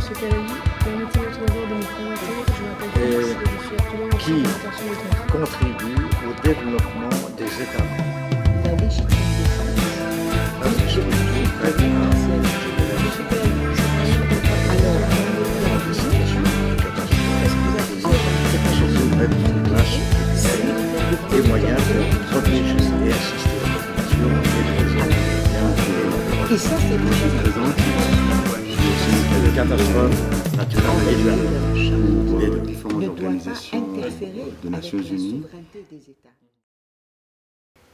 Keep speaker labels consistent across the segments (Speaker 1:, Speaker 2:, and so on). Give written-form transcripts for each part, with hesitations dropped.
Speaker 1: Monsieur Cavalier. Permettez-moi tout d'abord de me présenter. Je m'appelle Félix et je suis actuellement
Speaker 2: qui
Speaker 1: en de
Speaker 2: contribue au développement des États membres.
Speaker 3: La légitime défense.
Speaker 2: Ça, c'est ce que je dis très bien.
Speaker 3: Alors, la législation. Est-ce que vous avez
Speaker 2: Je voudrais une place des moyens de protéger et assister la population et de résoudre
Speaker 3: Et ça, c'est
Speaker 2: les catastrophes naturelles et
Speaker 3: les différentes organisations
Speaker 4: des Nations Unies.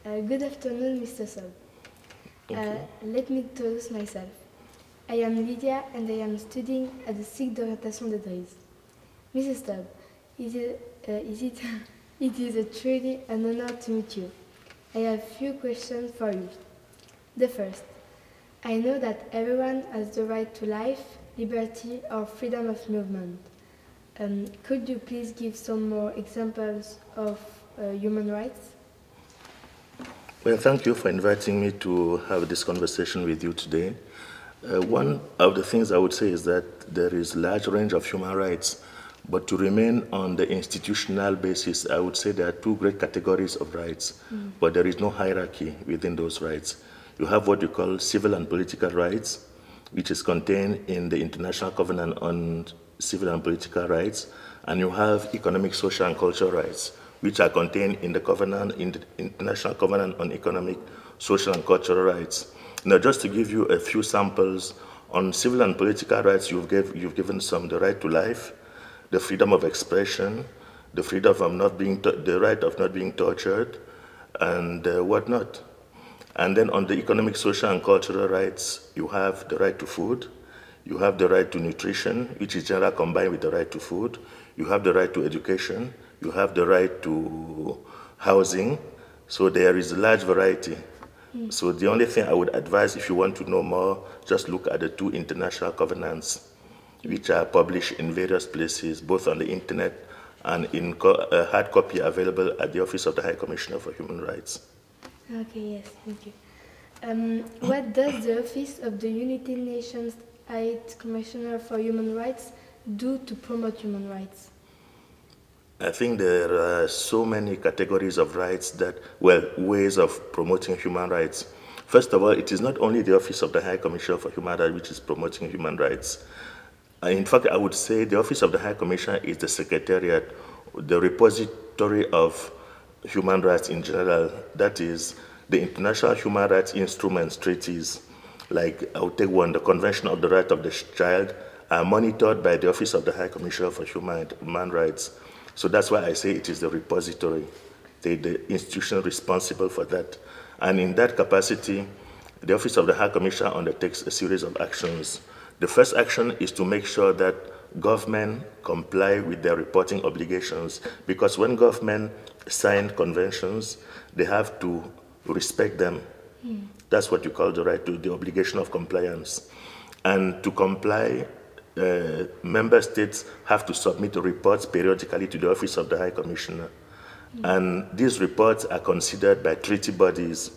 Speaker 5: Good afternoon, Mr. Sob. Let me introduce myself. I am Lydia and I am studying at the cycle d'orientation de Dries. Mrs. Sob, it is a truly an honor to meet you. I have few questions for you. The first, I know that everyone has the right to life, liberty or freedom of movement. Could you please give some more examples of human rights?
Speaker 6: Well, thank you for inviting me to have this conversation with you today. One of the things I would say is that there is a large range of human rights, but to remain on the institutional basis, I would say there are two great categories of rights, but there is no hierarchy within those rights. You have what you call civil and political rights, which is contained in the International Covenant on Civil and Political Rights, and you have economic, social, and cultural rights, which are contained in the International Covenant on Economic, Social, and Cultural Rights. Now, just to give you a few samples, on civil and political rights, you've given some: the right to life, the freedom of expression, the freedom of the right of not being tortured, and whatnot. And then on the economic, social, and cultural rights, you have the right to food, you have the right to nutrition, which is generally combined with the right to food, you have the right to education, you have the right to housing. So there is a large variety. So the only thing I would advise, if you want to know more, just look at the two international covenants, which are published in various places, both on the internet and in a hard copy available at the Office of the High Commissioner for Human Rights.
Speaker 5: Okay, yes, thank you. What does the Office of the United Nations High Commissioner for Human Rights do to promote human rights?
Speaker 6: I think there are so many categories of rights ways of promoting human rights. First of all, it is not only the Office of the High Commissioner for Human Rights which is promoting human rights. In fact, I would say the Office of the High Commissioner is the secretariat, the repository of human rights in general. That is, the international human rights instruments, treaties, like I would take one, the Convention of the Right of the Child, are monitored by the Office of the High Commissioner for Human Rights. So that's why I say it is the repository, the institution responsible for that. And in that capacity, the Office of the High Commissioner undertakes a series of actions. The first action is to make sure that government comply with their reporting obligations, because when government sign conventions, they have to respect them. That's what you call the right to the obligation of compliance. And to comply, member states have to submit reports periodically to the Office of the High Commissioner. And these reports are considered by treaty bodies.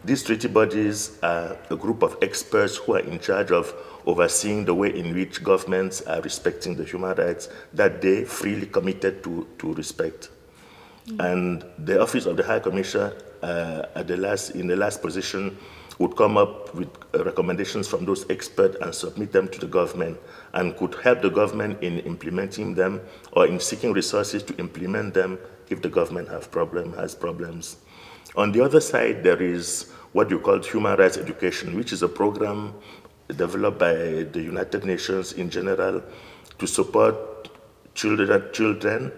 Speaker 6: These treaty bodies are a group of experts who are in charge of overseeing the way in which governments are respecting the human rights that they freely committed to respect. And the Office of the High Commissioner in the last position would come up with recommendations from those experts and submit them to the government, and could help the government in implementing them or in seeking resources to implement them if the government has problems. On the other side, there is what you call human rights education, which is a program developed by the United Nations in general to support children,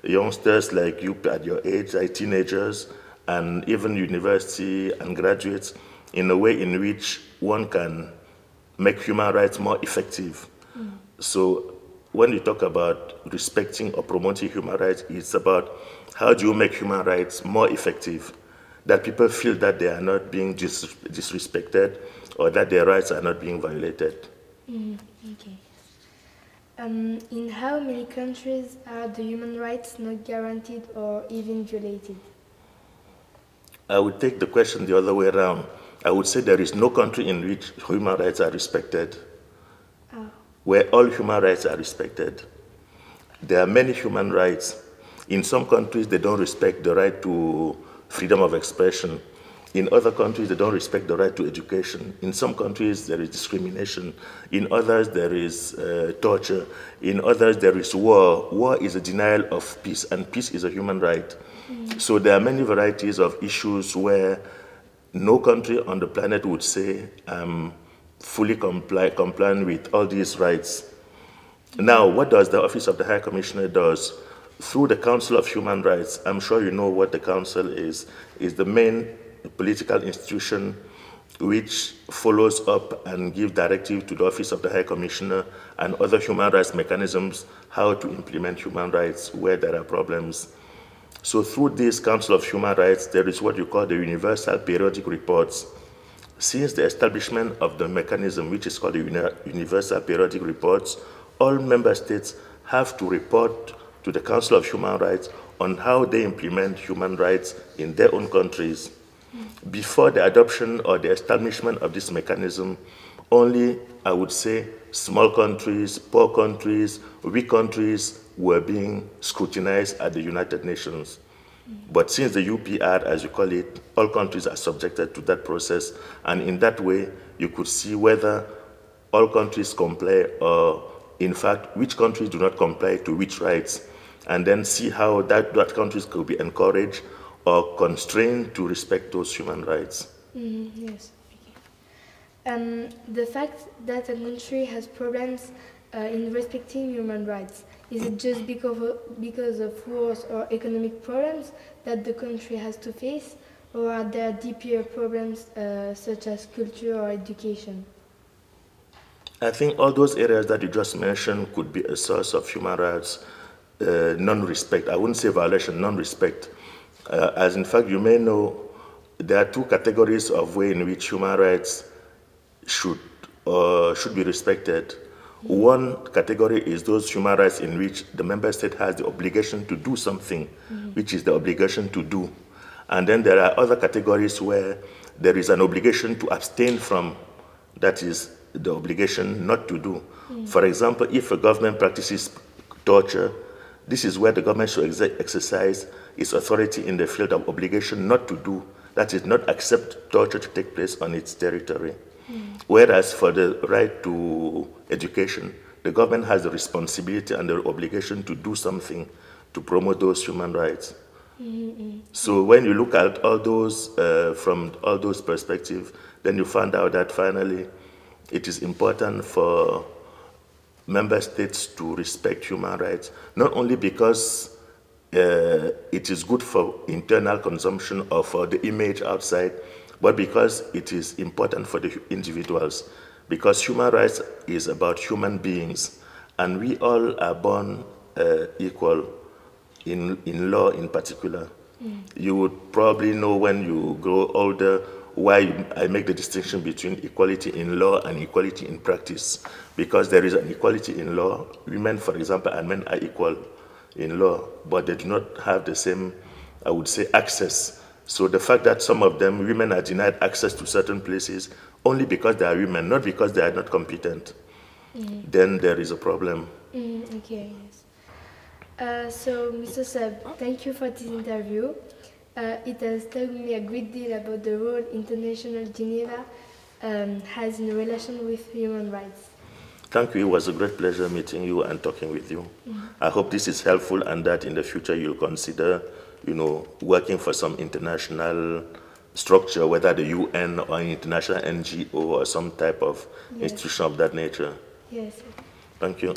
Speaker 6: youngsters like you at your age, like teenagers, and even university and graduates, in a way in which one can make human rights more effective. So when you talk about respecting or promoting human rights, it's about how do you make human rights more effective, that people feel that they are not being disrespected or that their rights are not being violated.
Speaker 5: Okay. In how many countries are the human rights not guaranteed or even violated?
Speaker 6: I would take the question the other way around. I would say there is no country in which human rights are respected. where all human rights are respected. There are many human rights. In some countries, they don't respect the right to freedom of expression. In other countries, they don't respect the right to education. In some countries, there is discrimination. In others, there is torture. In others, there is war. War is a denial of peace, and peace is a human right. So there are many varieties of issues where no country on the planet would say, fully complying with all these rights. Now, what does the Office of the High Commissioner does? Through the Council of Human Rights, I'm sure you know what the Council is the main political institution which follows up and gives directive to the Office of the High Commissioner and other human rights mechanisms how to implement human rights where there are problems. So through this Council of Human Rights, there is what you call the Universal Periodic Reports. Since the establishment of the mechanism, which is called the Universal Periodic Reports, all member states have to report to the Council of Human Rights on how they implement human rights in their own countries. Before the adoption or the establishment of this mechanism, only, I would say, small countries, poor countries, weak countries were being scrutinized at the United Nations. But since the UPR, as you call it, all countries are subjected to that process, and in that way, you could see whether all countries comply or, in fact, which countries do not comply to which rights, and then see how that countries could be encouraged or constrained to respect those human rights.
Speaker 5: Yes. Okay. The fact that a country has problems in respecting human rights, is it just because of wars or economic problems that the country has to face, or are there deeper problems such as culture or education?
Speaker 6: I think all those areas that you just mentioned could be a source of human rights non-respect. I wouldn't say violation, non-respect. As in fact, you may know, there are two categories of way in which human rights should be respected. One category is those human rights in which the member state has the obligation to do something, which is the obligation to do. And then there are other categories where there is an obligation to abstain from, that is the obligation not to do. For example, if a government practices torture, this is where the government should exercise its authority in the field of obligation not to do, that is, not accept torture to take place on its territory. Whereas for the right to education, the government has the responsibility and the obligation to do something to promote those human rights. So when you look at all those, from all those perspectives, then you find out that finally it is important for member states to respect human rights, not only because it is good for internal consumption or for the image outside, but because it is important for the individuals. Because human rights is about human beings, and we all are born equal in law in particular. You would probably know when you grow older why I make the distinction between equality in law and equality in practice. Because there is an equality in law. Women, for example, and men are equal in law, but they do not have the same, I would say, access. So the fact that some of them, women are denied access to certain places only because they are women, not because they are not competent, then there is a problem.
Speaker 5: Okay, yes. So, Mr. Seb, thank you for this interview. It has told me a great deal about the role International Geneva has in relation with human rights.
Speaker 6: Thank you. It was a great pleasure meeting you and talking with you. I hope this is helpful and that in the future you'll consider, working for some international structure, whether the UN or an international NGO or some type of institution of that nature.
Speaker 5: Yes.
Speaker 6: Thank you.